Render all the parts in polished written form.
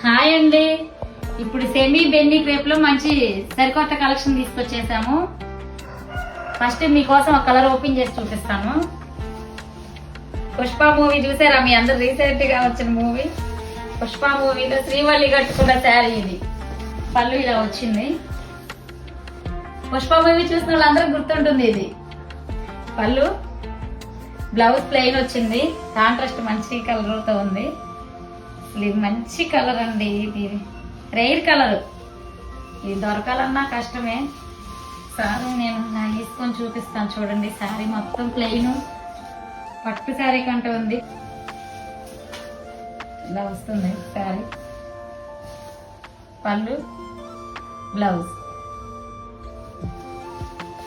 Hi అండి. ఇప్పుడు semi Benny crepe లో మంచి సరికొత్త కలెక్షన్ తీసుకొచ్చేసాము. ఫస్ట్ మీకోసం ఒక కలర్ ఓపెన్ చేసి చూపిస్తాను. పుష్ప మూవీ చూసారా? మీ అందరు రీసెంట్ గా వచ్చిన మూవీ పుష్ప మూవీలో శ్రీవల్లి కట్టుకున్న శారీ ఇది. పళ్ళు ఇలా వచ్చింది. పుష్ప మూవీ చూసిన వాళ్ళందరూ గుర్తుంటుంది ఇది. పళ్ళు, బ్లౌజ్ ప్లెయిన్ వచ్చింది. కాంట్రాస్ట్ మంచి కలర్ తో ఉంది. ఇది మంచి కలర్ అండి. ఇది రేర్ కలర్. ఇది దొరకాలన్నా కష్టమే. సారీ నేను తీసుకొని చూపిస్తాను చూడండి. శారీ మొత్తం ప్లెయిన్ పట్టు శారీ కంటే ఉంది. ఇలా వస్తుంది శారీ. పళ్ళు, బ్లౌజ్.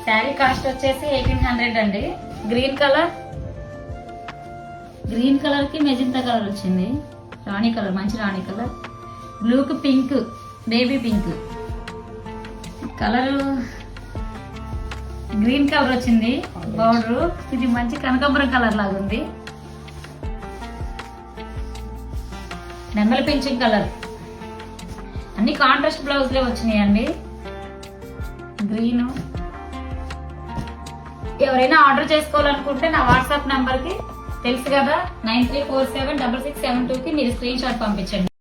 శారీ కాస్ట్ వచ్చేసి 1800 అండి. గ్రీన్ కలర్ కి మెజంతా కలర్ వచ్చింది. రాణి కలర్, మంచి రాణి కలర్. బ్లూకి pink, baby pink colour. Green colour వచ్చింది బౌడర్. ఇది మంచి కనకాంబరం కలర్ లాగా ఉంది. నెమలి పింఛింగ్ కలర్. అన్ని కాంట్రాస్ట్ బ్లౌజ్ లే వచ్చినాయి అండి. గ్రీన్. ఎవరైనా ఆర్డర్ చేసుకోవాలనుకుంటే నా వాట్సాప్ నంబర్ కి తెలుసు కదా, 93476672 కి మీరు స్క్రీన్ షాట్ పంపించండి.